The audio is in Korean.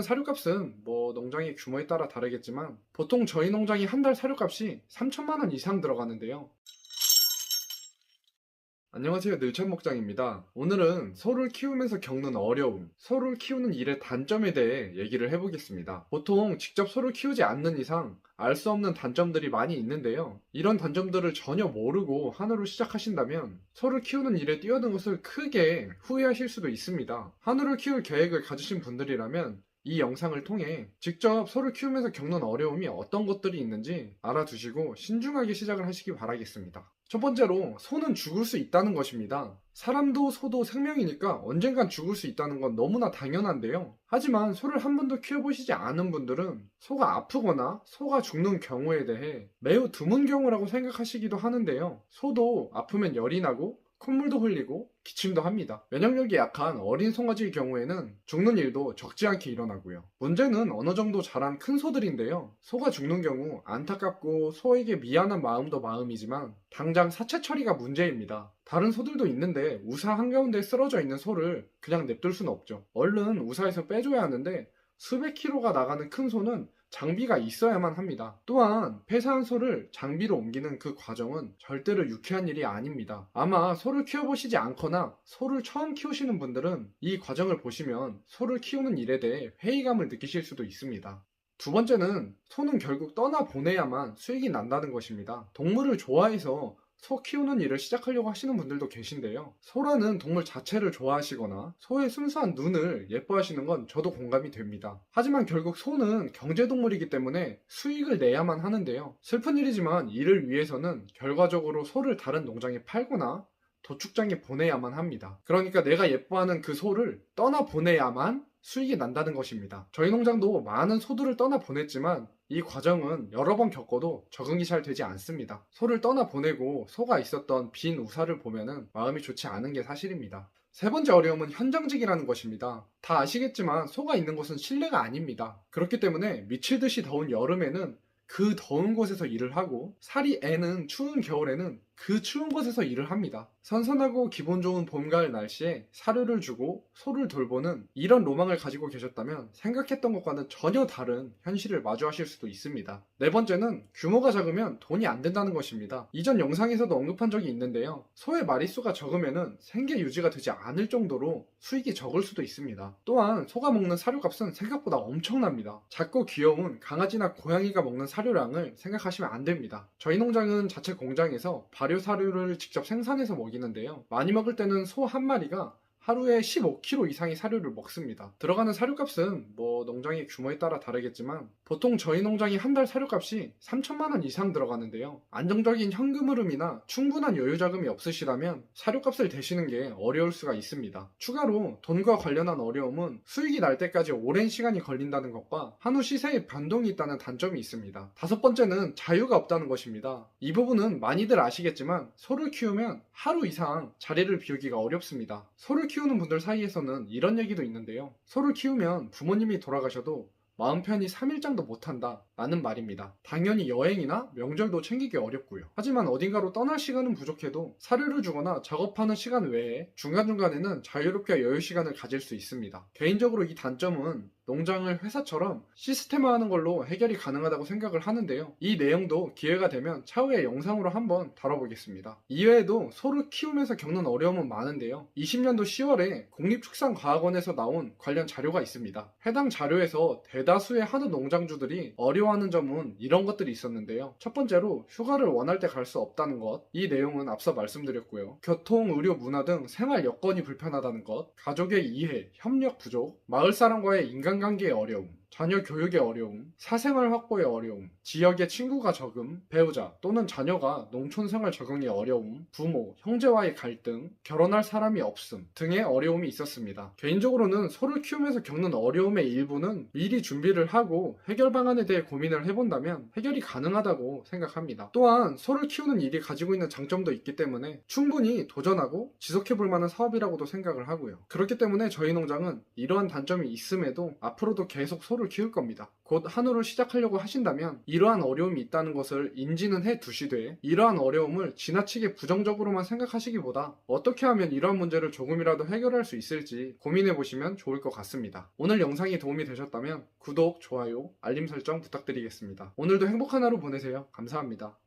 사료값은 농장의 규모에 따라 다르겠지만 보통 저희 농장이 한 달 사료값이 3천만 원 이상 들어가는데요. 안녕하세요. 늘찬 목장입니다. 오늘은 소를 키우면서 겪는 어려움, 소를 키우는 일의 단점에 대해 얘기를 해보겠습니다. 보통 직접 소를 키우지 않는 이상 알 수 없는 단점들이 많이 있는데요. 이런 단점들을 전혀 모르고 한우로 시작하신다면 소를 키우는 일에 뛰어든 것을 크게 후회하실 수도 있습니다. 한우를 키울 계획을 가지신 분들이라면 이 영상을 통해 직접 소를 키우면서 겪는 어려움이 어떤 것들이 있는지 알아두시고 신중하게 시작을 하시기 바라겠습니다. 첫 번째로, 소는 죽을 수 있다는 것입니다. 사람도 소도 생명이니까 언젠간 죽을 수 있다는 건 너무나 당연한데요. 하지만 소를 한 번도 키워보시지 않은 분들은 소가 아프거나 소가 죽는 경우에 대해 매우 드문 경우라고 생각하시기도 하는데요. 소도 아프면 열이 나고 콧물도 흘리고 기침도 합니다. 면역력이 약한 어린 송아지의 경우에는 죽는 일도 적지 않게 일어나고요. 문제는 어느 정도 자란 큰 소들인데요. 소가 죽는 경우 안타깝고 소에게 미안한 마음도 마음이지만 당장 사체 처리가 문제입니다. 다른 소들도 있는데 우사 한가운데 쓰러져 있는 소를 그냥 냅둘 수는 없죠. 얼른 우사에서 빼줘야 하는데 수백 킬로가 나가는 큰 소는 장비가 있어야만 합니다. 또한 폐사한 소를 장비로 옮기는 그 과정은 절대로 유쾌한 일이 아닙니다. 아마 소를 키워보시지 않거나 소를 처음 키우시는 분들은 이 과정을 보시면 소를 키우는 일에 대해 회의감을 느끼실 수도 있습니다. 두 번째는, 소는 결국 떠나보내야만 수익이 난다는 것입니다. 동물을 좋아해서 소 키우는 일을 시작하려고 하시는 분들도 계신데요. 소라는 동물 자체를 좋아하시거나 소의 순수한 눈을 예뻐하시는 건 저도 공감이 됩니다. 하지만 결국 소는 경제동물이기 때문에 수익을 내야만 하는데요. 슬픈 일이지만 이를 위해서는 결과적으로 소를 다른 농장에 팔거나 도축장에 보내야만 합니다. 그러니까 내가 예뻐하는 그 소를 떠나보내야만 수익이 난다는 것입니다. 저희 농장도 많은 소들을 떠나보냈지만 이 과정은 여러 번 겪어도 적응이 잘 되지 않습니다. 소를 떠나보내고 소가 있었던 빈 우사를 보면은 마음이 좋지 않은 게 사실입니다. 세 번째 어려움은 현장직이라는 것입니다. 다 아시겠지만 소가 있는 곳은 실내가 아닙니다. 그렇기 때문에 미칠 듯이 더운 여름에는 그 더운 곳에서 일을 하고, 살이 애는 추운 겨울에는 그 추운 곳에서 일을 합니다. 선선하고 기분 좋은 봄, 가을 날씨에 사료를 주고 소를 돌보는 이런 로망을 가지고 계셨다면 생각했던 것과는 전혀 다른 현실을 마주하실 수도 있습니다. 네 번째는, 규모가 작으면 돈이 안 된다는 것입니다. 이전 영상에서도 언급한 적이 있는데요. 소의 마리수가 적으면 생계 유지가 되지 않을 정도로 수익이 적을 수도 있습니다. 또한 소가 먹는 사료값은 생각보다 엄청납니다. 작고 귀여운 강아지나 고양이가 먹는 사료량을 생각하시면 안 됩니다. 저희 농장은 자체 공장에서 발효 사료를 직접 생산해서 먹이는데요. 많이 먹을 때는 소 한 마리가 하루에 15kg 이상의 사료를 먹습니다. 들어가는 사료값은 농장의 규모에 따라 다르겠지만 보통 저희 농장이 한 달 사료값이 3천만 원 이상 들어가는데요. 안정적인 현금 흐름이나 충분한 여유 자금이 없으시다면 사료값을 대시는 게 어려울 수가 있습니다. 추가로 돈과 관련한 어려움은 수익이 날 때까지 오랜 시간이 걸린다는 것과 한우 시세에 변동이 있다는 단점이 있습니다. 다섯 번째는 자유가 없다는 것입니다. 이 부분은 많이들 아시겠지만 소를 키우면 하루 이상 자리를 비우기가 어렵습니다. 소를 키우는 분들 사이에서는 이런 얘기도 있는데요. 소를 키우면 부모님이 돌아가셔도 마음 편히 3일장도 못한다 라는 말입니다. 당연히 여행이나 명절도 챙기기 어렵고요. 하지만 어딘가로 떠날 시간은 부족해도 사료를 주거나 작업하는 시간 외에 중간중간에는 자유롭게 여유 시간을 가질 수 있습니다. 개인적으로 이 단점은 농장을 회사처럼 시스템화하는 걸로 해결이 가능하다고 생각을 하는데요. 이 내용도 기회가 되면 차후에 영상으로 한번 다뤄보겠습니다. 이외에도 소를 키우면서 겪는 어려움은 많은데요. 20년도 10월에 국립축산과학원에서 나온 관련 자료가 있습니다. 해당 자료에서 대다수의 한우 농장주들이 어려워하는 점은 이런 것들이 있었는데요. 첫 번째로, 휴가를 원할 때 갈 수 없다는 것. 이 내용은 앞서 말씀드렸고요. 교통, 의료, 문화 등 생활 여건이 불편하다는 것, 가족의 이해, 협력 부족, 마을 사람과의 인간관계의 어려움, 자녀 교육의 어려움, 사생활 확보의 어려움, 지역에 친구가 적음, 배우자 또는 자녀가 농촌생활 적응에 어려움, 부모, 형제와의 갈등, 결혼할 사람이 없음 등의 어려움이 있었습니다. 개인적으로는 소를 키우면서 겪는 어려움의 일부는 미리 준비를 하고 해결 방안에 대해 고민을 해본다면 해결이 가능하다고 생각합니다. 또한 소를 키우는 일이 가지고 있는 장점도 있기 때문에 충분히 도전하고 지속해볼 만한 사업이라고도 생각을 하고요. 그렇기 때문에 저희 농장은 이러한 단점이 있음에도 앞으로도 계속 소를 소를 키울 겁니다. 곧 한우를 시작하려고 하신다면 이러한 어려움이 있다는 것을 인지는 해 두시되 이러한 어려움을 지나치게 부정적으로만 생각하시기보다 어떻게 하면 이러한 문제를 조금이라도 해결할 수 있을지 고민해 보시면 좋을 것 같습니다. 오늘 영상이 도움이 되셨다면 구독, 좋아요, 알림 설정 부탁드리겠습니다. 오늘도 행복한 하루 보내세요. 감사합니다.